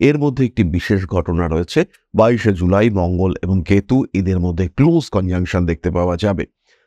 এর মধ্যে একটি বিশেষ ঘটনা রয়েছে। 22শে জুলাই মঙ্গল এবং কেতু এদের মধ্যে ক্লোজ কনজাংশন দেখতে পাওয়া যাবে।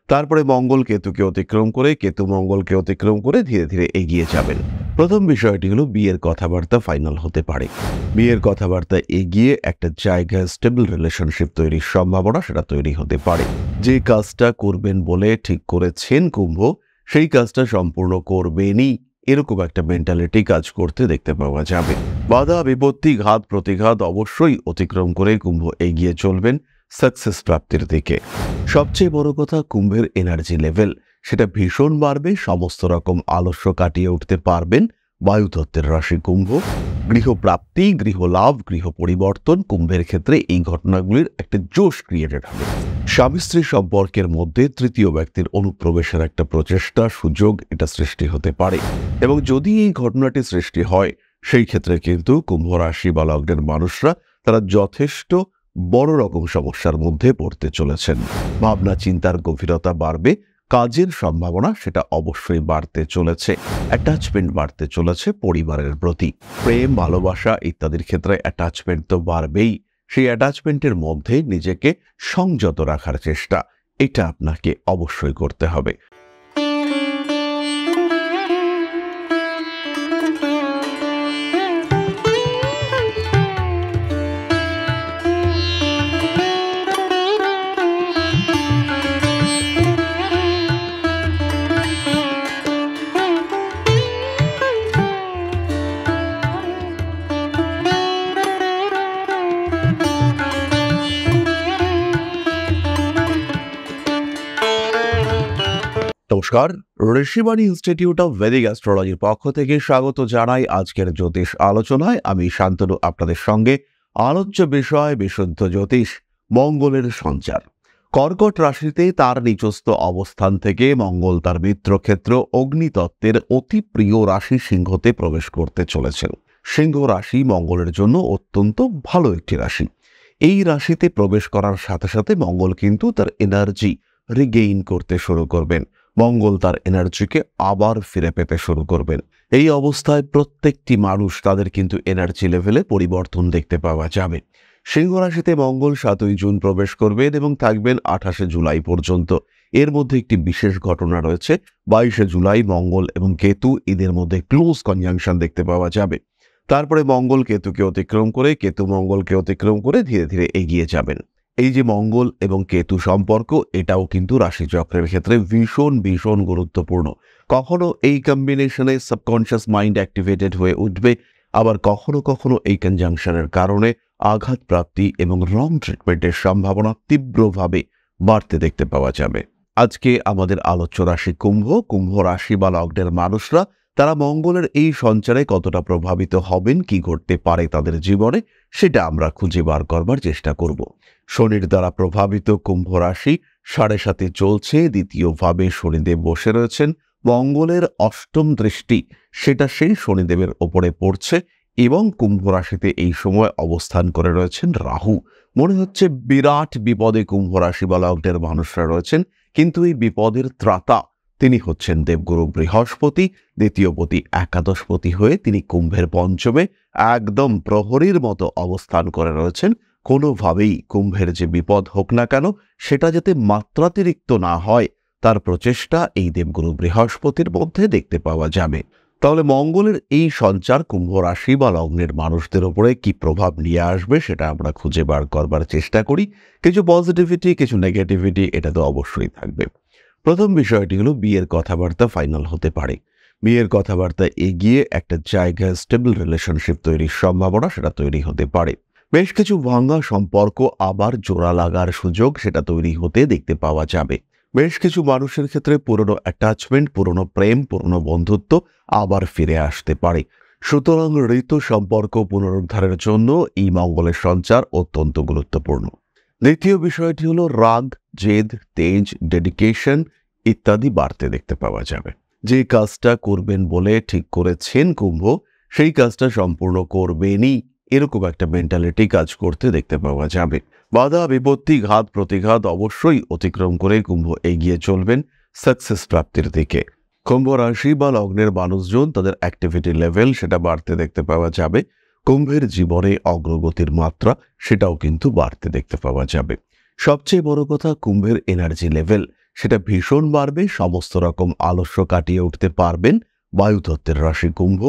তারপরে মঙ্গল কেতুকে অতিক্রম করে, কেতু মঙ্গলকে অতিক্রম করে ধীরে ধীরে এগিয়ে যাবেন। প্রথম বিষয়টি হলো বিয়ের কথাবার্তা ফাইনাল হতে পারে। বিয়ের কথাবার্তা এগিয়ে একটা জায়গায় স্টেবল রিলেশনশিপ তৈরির সম্ভাবনা সেটা তৈরি হতে পারে। যে কাজটা করবেন বলে ঠিক করেছেন কুম্ভ, সেই কাজটা সম্পূর্ণ করবেনই, এরকম একটা মেন্টালিটি কাজ করতে দেখতে পাওয়া যাবে। বাধা বিপত্তি ঘাত প্রতিঘাত অবশ্যই অতিক্রম করে কুম্ভ এগিয়ে চলবেন সাকসেস প্রাপ্তির দিকে। সবচেয়ে বড় কথা, কুম্ভের এনার্জি লেভেল সেটা ভীষণ বাড়বে। সমস্ত রকম আলস্য কাটিয়ে উঠতে পারবেন। বায়ুতত্ত্বের রাশি কুম্ভ। গৃহপ্রাপ্তি, গৃহলাভ, গৃহ পরিবর্তন, কুম্ভের ক্ষেত্রে এই ঘটনাগুলির একটা জোশ ক্রিয়েটেড হবে। স্বামী স্ত্রী সম্পর্কের মধ্যে তৃতীয় ব্যক্তির অনুপ্রবেশের একটা প্রচেষ্টা, সুযোগ এটা সৃষ্টি হতে পারে। এবং যদি এই ঘটনাটি সৃষ্টি হয়, সেই ক্ষেত্রে কিন্তু কুম্ভ রাশি বা লগ্নের মানুষরা তারা যথেষ্ট বড় রকম সমস্যার মধ্যে পড়তে চলেছেন। ভাবনা চিন্তার গভীরতা বাড়বে। কাজের সম্ভাবনা সেটা অবশ্যই বাড়তে চলেছে। অ্যাটাচমেন্ট বাড়তে চলেছে পরিবারের প্রতি। প্রেম, ভালোবাসা ইত্যাদির ক্ষেত্রে অ্যাটাচমেন্ট তো বাড়বেই। সেই অ্যাটাচমেন্টের মধ্যে নিজেকে সংযত রাখার চেষ্টা, এটা আপনাকে অবশ্যই করতে হবে। নমস্কার, ঋষিবাণী ইনস্টিটিউট অফ ভেদিক অ্যাস্ট্রোলজির পক্ষ থেকে স্বাগত জানাই আজকের জ্যোতিষ আলোচনায়। আমি শান্তনু আপনাদের সঙ্গে। আলোচ্য বিষয় বিশুদ্ধ জ্যোতিষ, মঙ্গলের সঞ্চার। কর্কট রাশিতে তার নিচস্থ অবস্থান থেকে মঙ্গল তার মিত্রক্ষেত্র অগ্নিতত্ত্বের অতি প্রিয় রাশি সিংহতে প্রবেশ করতে চলেছেন। সিংহ রাশি মঙ্গলের জন্য অত্যন্ত ভালো একটি রাশি। এই রাশিতে প্রবেশ করার সাথে সাথে মঙ্গল কিন্তু তার এনার্জি রিগেইন করতে শুরু করবেন। মঙ্গল তার এনার্জিকে আবার ফিরে পেতে শুরু করবেন। এই অবস্থায় প্রত্যেকটি মানুষ তাদের কিন্তু এনার্জি লেভেলে পরিবর্তন দেখতে পাওয়া যাবে। সিংহ রাশিতে মঙ্গল 7ই জুন প্রবেশ করবেন এবং থাকবেন 28শে জুলাই পর্যন্ত। এর মধ্যে একটি বিশেষ ঘটনা রয়েছে। 22শে জুলাই মঙ্গল এবং কেতু এদের মধ্যে ক্লোজ কনজাংশন দেখতে পাওয়া যাবে। তারপরে মঙ্গল কেতুকে অতিক্রম করে, কেতু মঙ্গলকে অতিক্রম করে ধীরে ধীরে এগিয়ে যাবেন। এই যে মঙ্গল এবং কেতু সম্পর্ক, এটাও কিন্তু রাশিচক্রের ক্ষেত্রে ভীষণ ভীষণ গুরুত্বপূর্ণ। কখনো এই কম্বিনেশনে সাবকনশিয়াস মাইন্ড অ্যাক্টিভেটেড হয়ে উঠবে, আবার কখনো কখনো এই কনজাংশনের কারণে আঘাত প্রাপ্তি এবং রং ট্রিটমেন্টের সম্ভাবনা তীব্রভাবে বাড়তে দেখতে পাওয়া যাবে। আজকে আমাদের আলোচ্য রাশি কুম্ভ। কুম্ভ রাশি বা লগ্নের মানুষরা তারা মঙ্গলের এই সঞ্চারে কতটা প্রভাবিত হবেন, কি ঘটতে পারে তাদের জীবনে, সেটা আমরা খুঁজে বার করবার চেষ্টা করব। শনির দ্বারা প্রভাবিত কুম্ভ রাশি 7.5 চলছে। দ্বিতীয়ভাবে শনিদেব বসে রয়েছেন। মঙ্গলের অষ্টম দৃষ্টি সেটা সেই শনিদেবের ওপরে পড়ছে এবং কুম্ভ রাশিতে এই সময় অবস্থান করে রয়েছেন রাহু। মনে হচ্ছে বিরাট বিপদে কুম্ভ রাশি বা লগ্নের মানুষরা রয়েছেন, কিন্তু এই বিপদের ত্রাতা তিনি হচ্ছেন দেবগুরু বৃহস্পতি। দ্বিতীয়পতি একাদশপতি হয়ে তিনি কুম্ভের পঞ্চমে একদম প্রহরীর মতো অবস্থান করে রয়েছেন। কোনোভাবেই কুম্ভের যে বিপদ হোক না কেন, সেটা যাতে মাত্রাতিরিক্ত না হয়, তার প্রচেষ্টা এই দেবগুরু বৃহস্পতির মধ্যে দেখতে পাওয়া যাবে। তাহলে মঙ্গলের এই সঞ্চার কুম্ভ রাশি বা লগ্নের মানুষদের উপরে কি প্রভাব নিয়ে আসবে, সেটা আমরা খুঁজে বার করবার চেষ্টা করি। কিছু পজিটিভিটি, কিছু নেগেটিভিটি এটা তো অবশ্যই থাকবে। প্রথম বিষয়টি হলো বিয়ের কথাবার্তা ফাইনাল হতে পারে। বিয়ের কথাবার্তা এগিয়ে একটা জায়গায় স্টেবল রিলেশনশিপ তৈরির সম্ভাবনা সেটা তৈরি হতে পারে। বেশ কিছু ভাঙা সম্পর্ক আবার জোড়া লাগার সুযোগ সেটা তৈরি হতে দেখতে পাওয়া যাবে। বেশ কিছু মানুষের ক্ষেত্রে পুরনো অ্যাটাচমেন্ট, পুরনো প্রেম, পুরনো বন্ধুত্ব আবার ফিরে আসতে পারে। সুতরাং ঋতু সম্পর্ক পুনরুদ্ধারের জন্য এই মঙ্গলের সঞ্চার অত্যন্ত গুরুত্বপূর্ণ। দ্বিতীয় বিষয়টি হলো রাগ, জেদ, তেজ, ডেডিকেশন ইত্যাদি বাড়তে দেখতে পাওয়া যাবে। যে কাজটা করবেন বলে ঠিক করেছেন কুম্ভ, সেই কাজটা সম্পূর্ণ করবেনই, এরকম একটা মেন্টালিটি কাজ করতে দেখতে পাওয়া যাবে। বাধা বিপত্তি ঘাত প্রতিঘাত অবশ্যই অতিক্রম করে কুম্ভ এগিয়ে চলবেন সাকসেস প্রাপ্তির দিকে। কুম্ভ রাশি বা লগ্নের মানুষজন তাদের অ্যাক্টিভিটি লেভেল সেটা বাড়তে দেখতে পাওয়া যাবে। কুম্ভের জীবনে অগ্রগতির মাত্রা সেটাও কিন্তু বাড়তে দেখতে পাওয়া যাবে। সবচেয়ে বড় কথা, কুম্ভের এনার্জি লেভেল সেটা ভীষণ বাড়বে, সমস্ত রকম আলস্য কাটিয়ে উঠতে পারবেন। বায়ুতত্ত্বের রাশি কুম্ভ,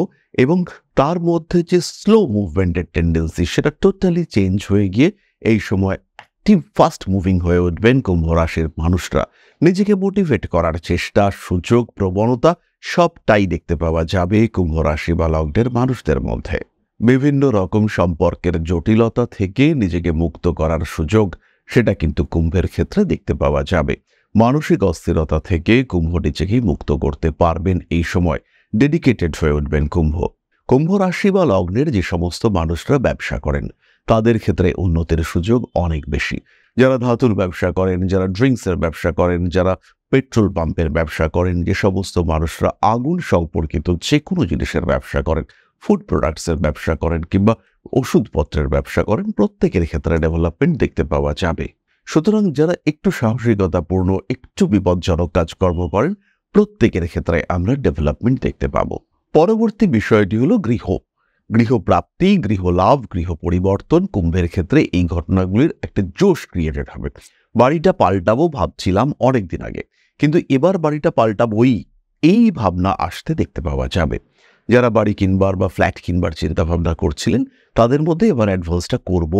এবং তার মধ্যে যে স্লো মুভমেন্টের টেন্ডেন্সি সেটা টোটালি চেঞ্জ হয়ে গিয়ে এই সময় অ্যাক্টিভ ফাস্ট মুভিং হয়ে উঠবেন কুম্ভ রাশির মানুষরা। নিজেকে মোটিভেট করার চেষ্টা, সুযোগ, প্রবণতা সবটাই দেখতে পাওয়া যাবে কুম্ভ রাশি বা লগ্নের মানুষদের মধ্যে। বিভিন্ন রকম সম্পর্কের জটিলতা থেকে নিজেকে মুক্ত করার সুযোগ সেটা কিন্তু কুম্ভের ক্ষেত্রে দেখতে পাওয়া যাবে। মানসিক অস্থিরতা থেকে কুম্ভ নিজেকেই মুক্ত করতে পারবেন। এই সময় ডেডিকেটেড হয়ে উঠবেন কুম্ভ। কুম্ভ রাশি বা লগ্নের যে সমস্ত মানুষরা ব্যবসা করেন তাদের ক্ষেত্রে উন্নতির সুযোগ অনেক বেশি। যারা ধাতুর ব্যবসা করেন, যারা ড্রিঙ্কসের ব্যবসা করেন, যারা পেট্রোল পাম্পের ব্যবসা করেন, যে সমস্ত মানুষরা আগুন সম্পর্কিত যে কোনো জিনিসের ব্যবসা করেন, ফুড প্রোডাক্টসের ব্যবসা করেন কিংবা ওষুধপত্রের ব্যবসা করেন, প্রত্যেকের ক্ষেত্রে ডেভেলপমেন্ট দেখতে পাওয়া যাবে। সুতরাং যারা একটু সাহসিকতাপূর্ণ, একটু বিপজ্জনক কাজকর্ম করেন, প্রত্যেকের ক্ষেত্রে আমরা ডেভেলপমেন্ট দেখতে পাব। পরবর্তী বিষয়টি হলো গৃহপ্রাপ্তি, গৃহলাভ, গৃহ পরিবর্তন। কুম্ভের ক্ষেত্রে এই ঘটনাগুলির একটা জোশ ক্রিয়েটেড হবে। বাড়িটা পাল্টাবো ভাবছিলাম অনেকদিন আগে, কিন্তু এবার বাড়িটা পাল্টাবোই, এই ভাবনা আসতে দেখতে পাওয়া যাবে। যারা বাড়ি কিনবার বা ফ্ল্যাট কিনবার চিন্তা ভাবনা করছিলেন তাদের মধ্যে এবার অ্যাডভান্সটা করব,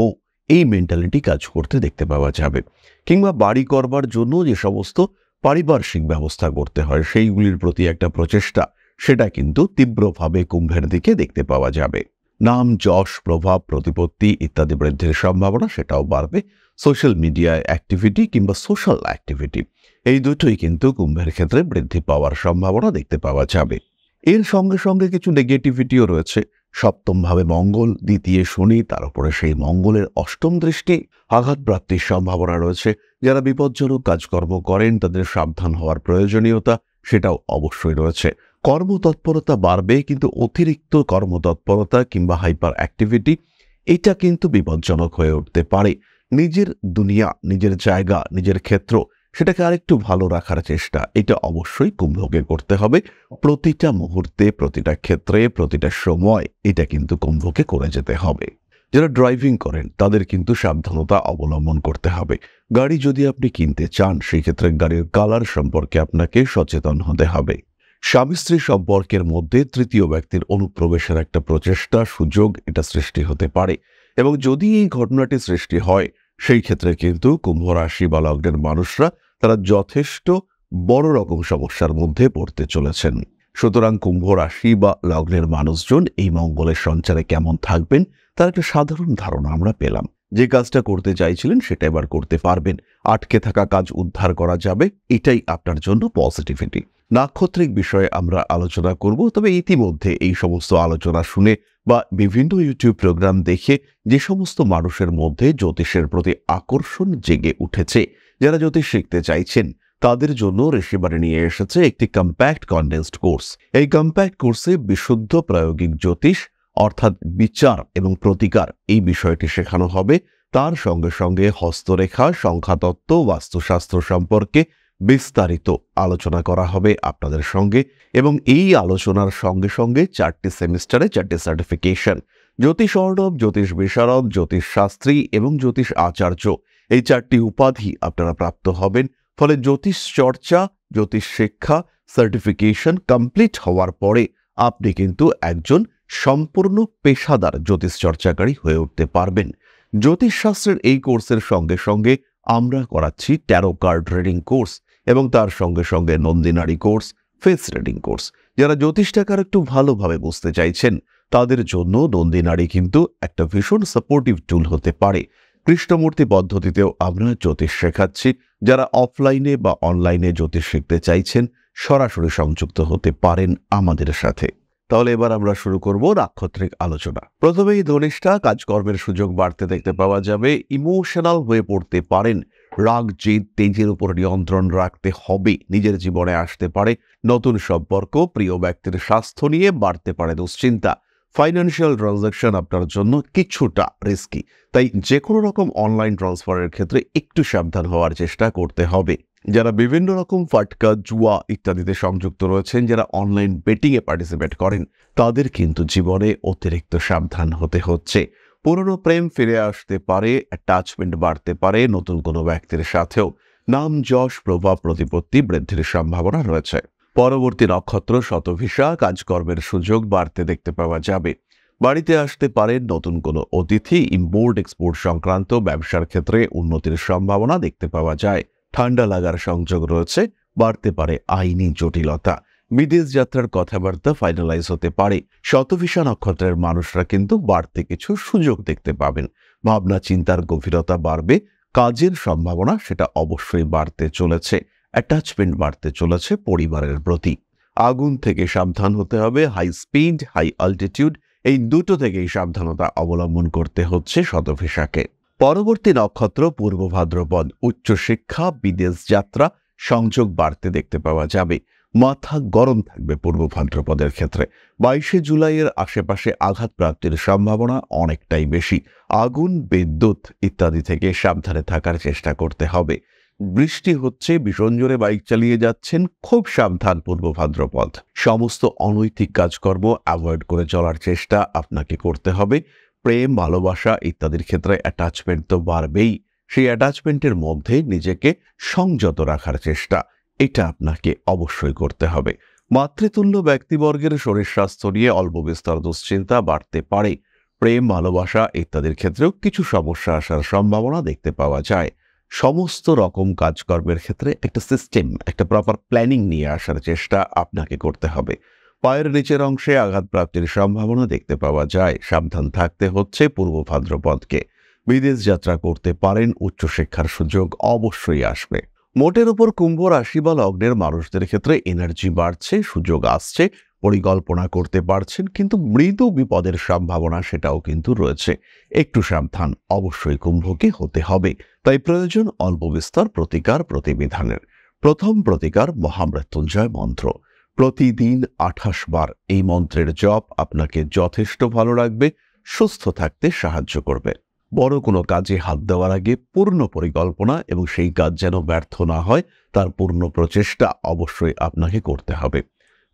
এই মেন্টালিটি কাজ করতে দেখতে পাওয়া যাবে। কিংবা বাড়ি করবার জন্য যে সমস্ত পারিপার্শ্বিক ব্যবস্থা করতে হয় সেইগুলির প্রতি একটা প্রচেষ্টা সেটা কিন্তু তীব্রভাবে কুম্ভের দিকে দেখতে পাওয়া যাবে। নাম, যশ, প্রভাব, প্রতিপত্তি ইত্যাদি বৃদ্ধির সম্ভাবনা সেটাও বাড়বে। সোশ্যাল মিডিয়ায় অ্যাক্টিভিটি কিংবা সোশ্যাল অ্যাক্টিভিটি এই দুটোই কিন্তু কুম্ভের ক্ষেত্রে বৃদ্ধি পাওয়ার সম্ভাবনা দেখতে পাওয়া যাবে। এর সঙ্গে সঙ্গে কিছু নেগেটিভিটিও রয়েছে। সপ্তমভাবে মঙ্গল, দ্বিতীয় শনি, তার উপরে সেই মঙ্গলের অষ্টম দৃষ্টি, আঘাতপ্রাপ্তির সম্ভাবনা রয়েছে। যারা বিপজ্জনক কাজকর্ম করেন তাদের সাবধান হওয়ার প্রয়োজনীয়তা সেটাও অবশ্যই রয়েছে। কর্মতৎপরতা বাড়বে, কিন্তু অতিরিক্ত কর্মতৎপরতা কিংবা হাইপার অ্যাক্টিভিটি এটা কিন্তু বিপজ্জনক হয়ে উঠতে পারে। নিজের দুনিয়া, নিজের জায়গা, নিজের ক্ষেত্র সেটাকে আরেকটু ভালো রাখার চেষ্টা এটা অবশ্যই কুম্ভকে করতে হবে। প্রতিটা মুহূর্তে, প্রতিটা ক্ষেত্রে, প্রতিটা সময় এটা কিন্তু কুম্ভকে করে যেতে হবে। যারা ড্রাইভিং করেন তাদের কিন্তু সাবধানতা অবলম্বন করতে হবে। গাড়ি যদি আপনি কিনতে চান সেই ক্ষেত্রে গাড়ির কালার সম্পর্কে আপনাকে সচেতন হতে হবে। স্বামী স্ত্রী সম্পর্কের মধ্যে তৃতীয় ব্যক্তির অনুপ্রবেশের একটা প্রচেষ্টা, সুযোগ এটা সৃষ্টি হতে পারে, এবং যদি এই ঘটনাটি সৃষ্টি হয় সেই ক্ষেত্রে কিন্তু কুম্ভ রাশি বা লগ্নের মানুষরা তারা যথেষ্ট বড় রকম সমস্যার মধ্যে পড়তে চলেছেন। সুতরাং কুম্ভ রাশি বা লগ্নের মানুষজন এই মঙ্গলের সঞ্চারে কেমন থাকবেন তার একটা সাধারণ ধারণা আমরা পেলাম। যে কাজটা করতে চাইছিলেন সেটা এবার করতে পারবেন। আটকে থাকা কাজ উদ্ধার করা যাবে, এটাই আপনার জন্য পজিটিভিটি। নাক্ষত্রিক বিষয়ে আমরা আলোচনা করব, তবে ইতিমধ্যে এই সমস্ত আলোচনা শুনে বা বিভিন্ন ইউটিউব প্রোগ্রাম দেখে যে সমস্ত মানুষের মধ্যে জ্যোতিষের প্রতি আকর্ষণ জেগে উঠেছে, যারা জ্যোতিষ শিখতে চাইছেন তাদের জন্য ঋষিবাণী নিয়ে এসেছে একটি কম্প্যাক্ট কনডেন্সড কোর্স। এই কম্প্যাক্ট কোর্সে বিশুদ্ধ প্রায়োগিক জ্যোতিষ অর্থাৎ বিচার এবং প্রতিকার এই বিষয়টি শেখানো হবে। তার সঙ্গে সঙ্গে হস্তরেখা, সংখ্যাতত্ত্ব, বাস্তুশাস্ত্র সম্পর্কে বিস্তারিত আলোচনা করা হবে আপনাদের সঙ্গে, এবং এই আলোচনার সঙ্গে সঙ্গে 4টি সেমিস্টারে 4টি সার্টিফিকেশন, জ্যোতিষ অর্ণব, জ্যোতিষ বিশারদ, জ্যোতিষ শাস্ত্রী এবং জ্যোতিষ আচার্য, এই 4টি উপাধি আপনারা প্রাপ্ত হবেন। ফলে জ্যোতিষ চর্চা, জ্যোতিষ শিক্ষা, সার্টিফিকেশন কমপ্লিট হওয়ার পরে আপনি কিন্তু একজন সম্পূর্ণ পেশাদার জ্যোতিষ চর্চাকারী হয়ে উঠতে পারবেন। জ্যোতিষশাস্ত্রের এই কোর্সের সঙ্গে সঙ্গে আমরা করাচ্ছি ট্যারো কার্ড রিডিং কোর্স, এবং তার সঙ্গে সঙ্গে নন্দিনারী কোর্স, ফেস রিডিং কোর্স। যারা জ্যোতিষটাকে আর একটু ভালোভাবে বুঝতে চাইছেন তাদের জন্য নন্দিনারী কিন্তু একটা ভীষণ সাপোর্টিভ টুল হতে পারে। কৃষ্ণমূর্তি পদ্ধতিতেও আমরা জ্যোতিষ শেখাচ্ছি। যারা অফলাইনে বা অনলাইনে জ্যোতিষ শিখতে চাইছেন সরাসরি সংযুক্ত হতে পারেন আমাদের সাথে। তাহলে এবার আমরা শুরু করব নাক্ষত্রিক আলোচনা। প্রথমেই ধনিষ্ঠা, কাজকর্মের সুযোগ বাড়তে দেখতে পাওয়া যাবে। ইমোশনাল হয়ে পড়তে পারেন, রাগ, জেদ, তেজের উপর নিয়ন্ত্রণ রাখতে হবে। নিজের জীবনে আসতে পারে নতুন সম্পর্ক, প্রিয় ব্যক্তির স্বাস্থ্য নিয়ে বাড়তে পারে দুশ্চিন্তা। ফাইন্যান্সিয়াল ট্রানজাকশন আপনার জন্য কিছুটা রিস্কি, তাই যে কোনো রকম অনলাইন ট্রান্সফারের ক্ষেত্রে একটু সাবধান হওয়ার চেষ্টা করতে হবে। যারা বিভিন্ন রকম ফাটকা, জুয়া ইত্যাদিতে সংযুক্ত রয়েছেন, যারা অনলাইন বেটিংয়ে পার্টিসিপেট করেন, তাদের কিন্তু জীবনে অতিরিক্ত সাবধান হতে হচ্ছে। পুরনো প্রেম ফিরে আসতে পারে, অ্যাটাচমেন্ট বাড়তে পারে নতুন কোনো ব্যক্তির সাথেও। নাম, যশ, প্রভাব, প্রতিপত্তি বৃদ্ধির সম্ভাবনা রয়েছে। পরবর্তী নক্ষত্র শতভিষা, কাজকর্মের সুযোগ বাড়তে দেখতে পাওয়া যাবে। বাড়িতে আসতে পারেন নতুন কোনো অতিথি, ইম্পোর্ট এক্সপোর্ট সংক্রান্ত ব্যবসার ক্ষেত্রে উন্নতির সম্ভাবনা দেখতে পাওয়া যায়। ঠান্ডা লাগার সংযোগ রয়েছে, বাড়তে পারে আইনি জটিলতা। বিদেশ যাত্রার কথাবার্তা ফাইনালাইজ হতে পারে। শতভিষা নক্ষত্রের মানুষরা কিন্তু বাড়তে কিছু সুযোগ দেখতে পাবেন। ভাবনা চিন্তার গভীরতা বাড়বে। কাজের সম্ভাবনা সেটা অবশ্যই বাড়তে চলেছে। অ্যাটাচমেন্ট বাড়তে চলেছে পরিবারের প্রতি। আগুন থেকে সাবধান হতে হবে। হাই স্পিড, হাই অল্টিটিউড এই দুটো থেকেই সাবধানতা অবলম্বন করতে হচ্ছে শতভিষাকে। পরবর্তী নক্ষত্র পূর্ব ভাদ্রপদ, উচ্চশিক্ষা, বিদেশ যাত্রা সংযোগ বাড়তে দেখতে পাওয়া যাবে। মাথা গরম থাকবে পূর্ব ভাদ্রপদের ক্ষেত্রে। 22শে জুলাইয়ের আশেপাশে আঘাত প্রাপ্তির সম্ভাবনা অনেকটাই বেশি। আগুন, বিদ্যুৎ ইত্যাদি থেকে সাবধানে থাকার চেষ্টা করতে হবে। বৃষ্টি হচ্ছে, ভীষণ জোরে বাইক চালিয়ে যাচ্ছেন, খুব সাবধান পূর্ব ভাদ্রপদ। সমস্ত অনৈতিক কাজকর্ম অ্যাভয়েড করে চলার চেষ্টা আপনাকে করতে হবে। প্রেম, ভালোবাসা ইত্যাদির ক্ষেত্রে অ্যাটাচমেন্ট তো বাড়বেই। সেই অ্যাটাচমেন্টের মধ্যে নিজেকে সংযত রাখার চেষ্টা, এটা আপনাকে অবশ্যই করতে হবে। মাতৃতুল্য ব্যক্তিবর্গের শরীর স্বাস্থ্য নিয়ে অল্প বিস্তর দুশ্চিন্তা বাড়তে পারে। প্রেম, ভালোবাসা ইত্যাদির ক্ষেত্রেও কিছু সমস্যা আসার সম্ভাবনা দেখতে পাওয়া যায়। সমস্ত রকম কাজকর্মের ক্ষেত্রে একটা সিস্টেম, একটা প্রপার প্ল্যানিং নিয়ে আসার চেষ্টা আপনাকে করতে হবে। পায়ের নিচের অংশে আঘাত প্রাপ্তির সম্ভাবনা দেখতে পাওয়া যায়। সাবধান থাকতে হচ্ছে পূর্ব ভাদ্রপদকে। বিদেশ যাত্রা করতে পারেন, উচ্চশিক্ষার সুযোগ অবশ্যই আসবে। মোটের উপর কুম্ভ রাশি বা লগ্নের মানুষদের ক্ষেত্রে এনার্জি বাড়ছে, সুযোগ আসছে, পরিকল্পনা করতে পারছেন, কিন্তু মৃদু বিপদের সম্ভাবনা সেটাও কিন্তু রয়েছে। একটু সাবধান অবশ্যই কুম্ভকে হতে হবে। তাই প্রয়োজন অল্প বিস্তর প্রতিকার প্রতিবিধানের। প্রথম প্রতিকার মহামৃত্যুঞ্জয় মন্ত্র। প্রতিদিন 28 বার এই মন্ত্রের জপ আপনাকে যথেষ্ট ভালো রাখবে, সুস্থ থাকতে সাহায্য করবে। বড় কোনো কাজে হাত দেওয়ার আগে পূর্ণ পরিকল্পনা এবং সেই কাজ যেন ব্যর্থ না হয় তার পূর্ণ প্রচেষ্টা অবশ্যই আপনাকে করতে হবে।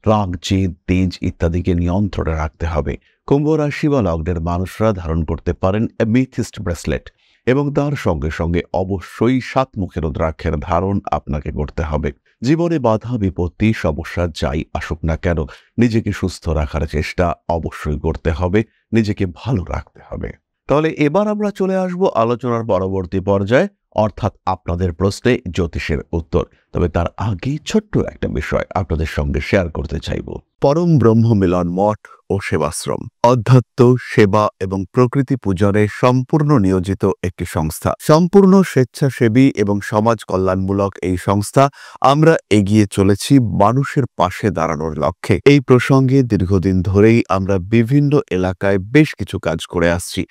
রাগ, জেদ, তেজ ইত্যাদিকে নিয়ন্ত্রণে রাখতে হবে। কুম্ভ রাশি বা লগ্নের মানুষরা ধারণ করতে পারেন অ্যামেথিস্ট ব্রেসলেট এবং তার সঙ্গে সঙ্গে অবশ্যই 7 মুখের রুদ্রাক্ষের ধারণ আপনাকে করতে হবে। জীবনে বাধা, বিপত্তি, সমস্যা যাই আসুক না কেন, নিজেকে সুস্থ রাখার চেষ্টা অবশ্যই করতে হবে, নিজেকে ভালো রাখতে হবে। তাহলে এবার আমরা চলে আসব আলোচনার পরবর্তী পর্যায়ে, অর্থাৎ আপনাদের প্রশ্নে জ্যোতিষের উত্তর। তবে তার আগে ছোট্ট একটা বিষয় আপনাদের সঙ্গে শেয়ার করতে চাইব। পরম ব্রহ্ম মিলন মঠ ও সেবাশ্রম অধ্যাত্ম, সেবা এবং প্রকৃতি পূজনে সম্পূর্ণ নিয়োজিত একটি সংস্থা। সম্পূর্ণ স্বেচ্ছাসেবী এবং সমাজ কল্যাণমূলক এই সংস্থা আমরা এগিয়ে চলেছি মানুষের পাশে দাঁড়ানোর লক্ষ্যে। এই প্রসঙ্গে দীর্ঘদিন ধরেই আমরা বিভিন্ন এলাকায় বেশ কিছু কাজ করে আসছি।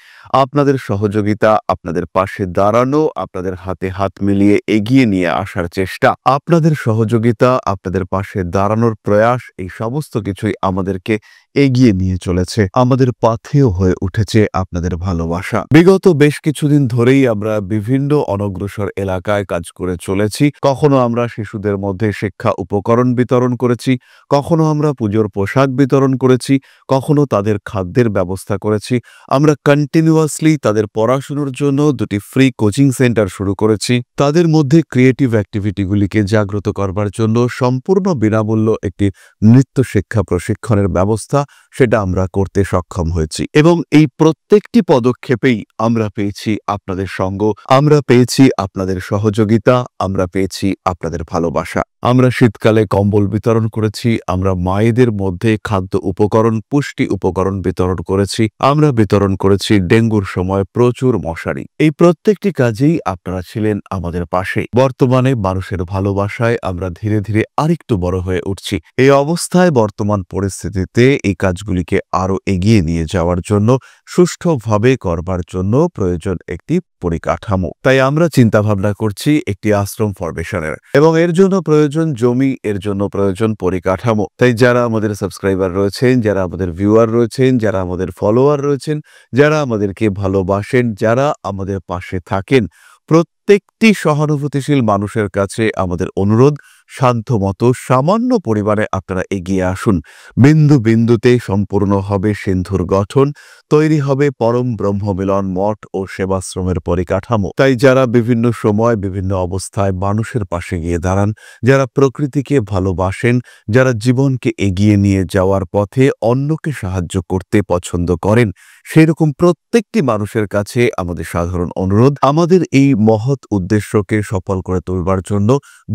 আপনাদের সহযোগিতা, আপনাদের পাশে দাঁড়ানো, আপনাদের হাতে হাত মিলিয়ে এগিয়ে নিয়ে আসার চেষ্টা, আপনাদের সহযোগিতা, আপনাদের পাশে দাঁড়ানোর প্রয়াস, এই সমস্ত কিছুই আমাদেরকে এগিয়ে নিয়ে চলেছে। আমাদের পাথেয় হয়ে উঠেছে আপনাদের ভালোবাসা। বিগত বেশ কিছুদিন ধরেই আমরা বিভিন্ন অনগ্রসর এলাকায় কাজ করে চলেছি। কখনো আমরা শিশুদের মধ্যে শিক্ষা উপকরণ বিতরণ করেছি, কখনো আমরা পুজোর পোশাক বিতরণ করেছি, কখনো তাদের খাদ্যের ব্যবস্থা করেছি। আমরা কন্টিনিউয়াসলি তাদের পড়াশোনার জন্য 2টি ফ্রি কোচিং সেন্টার শুরু করেছি। তাদের মধ্যে ক্রিয়েটিভ অ্যাক্টিভিটিগুলিকে জাগ্রত করবার জন্য সম্পূর্ণ বিনামূল্য একটি নৃত্য শিক্ষা প্রশিক্ষণের ব্যবস্থা সেটা আমরা করতে সক্ষম হয়েছি। এবং এই প্রত্যেকটি পদক্ষেপেই আমরা পেয়েছি আপনাদের সঙ্গ, আমরা পেয়েছি আপনাদের সহযোগিতা, আমরা পেয়েছি আপনাদের ভালোবাসা। আমরা শীতকালে কম্বল বিতরণ করেছি, আমরা মায়েদের মধ্যে খাদ্য উপকরণ, পুষ্টি উপকরণ বিতরণ করেছি, আমরা বিতরণ করেছি ডেঙ্গুর সময় প্রচুর মশারি। এই প্রত্যেকটি কাজেই আপনারা ছিলেন আমাদের পাশে। বর্তমানে মানুষের ভালোবাসায় আমরা ধীরে ধীরে আরেকটু বড় হয়ে উঠছি। এই অবস্থায় বর্তমান পরিস্থিতিতে এই কাজগুলিকে আরো এগিয়ে নিয়ে যাওয়ার জন্য, সুষ্ঠুভাবে করবার জন্য প্রয়োজন একটি পরিকাঠামো। তাই আমরা চিন্তা ভাবনা করছি একটি আশ্রম ফরমেশনের, এবং এর জন্য প্রয়োজন জমি, এর জন্য প্রয়োজন পরিকাঠামো। তাই যারা আমাদের সাবস্ক্রাইবার রয়েছেন, যারা আমাদের ভিউয়ার রয়েছেন, যারা আমাদের ফলোয়ার রয়েছেন, যারা আমাদেরকে ভালোবাসেন, যারা আমাদের পাশে থাকেন, প্রত্যেকটি সহানুভূতিশীল মানুষের কাছে আমাদের অনুরোধ, শান্ত মতো সামান্য পরিমাণে আপনারা এগিয়ে আসুন। বিন্দু বিন্দুতে সম্পূর্ণ হবে সিন্ধুর গঠন, তৈরি হবে পরম ব্রহ্মমিলন মঠ ও সেবাশ্রমের পরিকাঠামো। তাই যারা বিভিন্ন সময় বিভিন্ন অবস্থায় মানুষের পাশে গিয়ে দাঁড়ান, যারা প্রকৃতিকে ভালোবাসেন, যারা জীবনকে এগিয়ে নিয়ে যাওয়ার পথে অন্যকে সাহায্য করতে পছন্দ করেন, সেরকম প্রত্যেকটি মানুষের কাছে আমাদের সাধারণ অনুরোধ, আমাদের এই মহৎ উদ্দেশ্যকে সফল করে তুলবার জন্য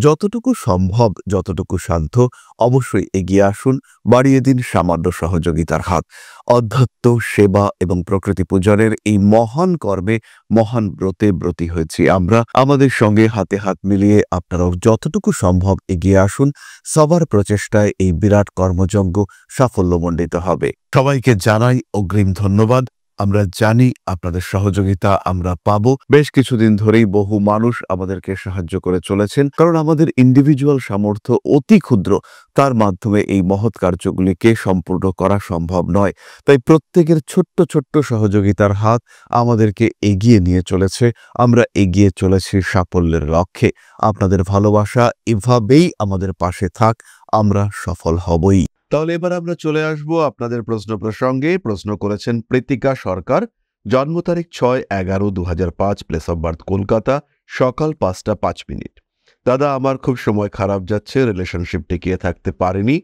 যতটুকু সম্ভব, যতটুকু সাধ্য অবশ্যই এগিয়ে আসুন, বাড়িয়ে দিন সামান্য সহযোগিতার হাত। অধ্যাত্ম, সেবা এবং প্রকৃতি পূজনের এই মহান কর্মে, মহান ব্রতে ব্রতী হয়েছি আমরা। আমাদের সঙ্গে হাতে হাত মিলিয়ে আপনারাও যতটুকু সম্ভব এগিয়ে আসুন। সবার প্রচেষ্টায় এই বিরাট কর্মযজ্ঞ সাফল্যমণ্ডিত হবে। সবাইকে জানাই অগ্রিম ধন্যবাদ। আমরা জানি আপনাদের সহযোগিতা আমরা পাবো। বেশ কিছুদিন ধরেই বহু মানুষ আমাদেরকে সাহায্য করে চলেছেন, কারণ আমাদের ইন্ডিভিজুয়াল সামর্থ্য অতি ক্ষুদ্র, তার মাধ্যমে এই মহৎ কার্যগুলিকে সম্পূর্ণ করা সম্ভব নয়। তাই প্রত্যেকের ছোট্ট ছোট্ট সহযোগিতার হাত আমাদেরকে এগিয়ে নিয়ে চলেছে। আমরা এগিয়ে চলেছি সাফল্যের লক্ষ্যে। আপনাদের ভালোবাসা এভাবেই আমাদের পাশে থাক, আমরা সফল হবই। তাহলে এবার আমরা চলে আসব আপনাদের প্রশ্ন প্রসঙ্গে। প্রশ্ন করেছেন প্রীতিকা সরকার, জন্ম তারিখ 6/11/2005, প্লেস অফ বার্থ কলকাতা, সকাল 5টা 5 মিনিট। দাদা, আমার খুব সময় খারাপ যাচ্ছে, রিলেশনশিপ টিকিয়ে থাকতে পারিনি।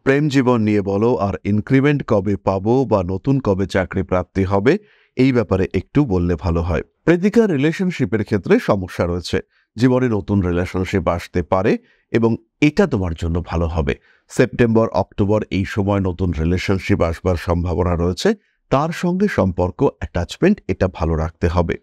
প্রেম জীবন নিয়ে বলো, আর ইনক্রিমেন্ট কবে পাবো বা নতুন কবে চাকরি প্রাপ্তি হবে, এই ব্যাপারে একটু বললে ভালো হয়। প্রীতিকা, রিলেশনশিপের ক্ষেত্রে সমস্যা রয়েছে। জীবনে নতুন রিলেশনশিপ আসতে পারে এবং এটা তোমার জন্য ভালো হবে। সেপ্টেম্বর, অক্টোবর এই সময় নতুন রিলেশনশিপ আসবার সম্ভাবনা রয়েছে। তার সঙ্গে সম্পর্ক, অ্যাটাচমেন্ট এটা ভালো রাখতে হবে।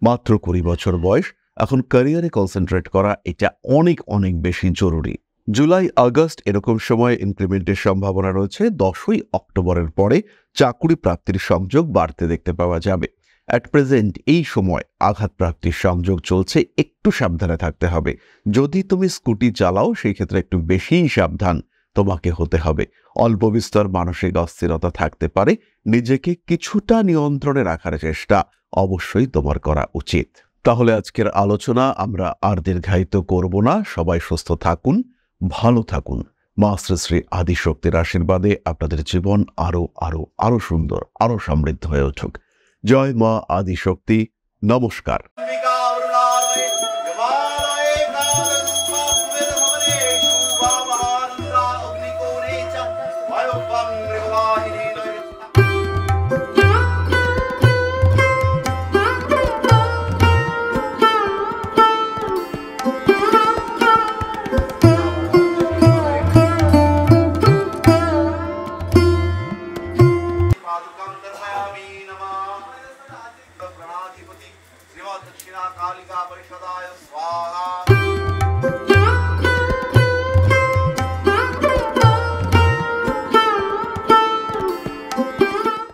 মাত্র 20 বছর বয়স, এখন ক্যারিয়ারে কনসেন্ট্রেট করা এটা অনেক অনেক বেশি জরুরি। জুলাই, আগস্ট এরকম সময় ইনক্রিমেন্টের সম্ভাবনা রয়েছে। 10ই অক্টোবরের পরে চাকুরি প্রাপ্তির সংযোগ বাড়তে দেখতে পাওয়া যাবে। অ্যাট প্রেজেন্ট এই সময় আঘাত প্রাপ্তির সংযোগ চলছে, একটু সাবধানে থাকতে হবে। যদি তুমি স্কুটি চালাও, সেই ক্ষেত্রে একটু বেশিই সাবধান তোমাকে হতে হবে। অল্প বিস্তর মানসিক অস্থিরতা থাকতে পারে, নিজেকে কিছুটা নিয়ন্ত্রণে রাখার চেষ্টা অবশ্যই তোমার করা উচিত। তাহলে আজকের আলোচনা আমরা আর দীর্ঘায়িত করব না। সবাই সুস্থ থাকুন, ভালো থাকুন। মা শ্রী শ্রী আদিশক্তির আশীর্বাদে আপনাদের জীবন আরো আরো আরো সুন্দর, আরো সমৃদ্ধ হয়ে উঠুক। জয় মা আদিশক্তি। নমস্কার। दक्षिणा कालिका परिषदाय स्वाहा।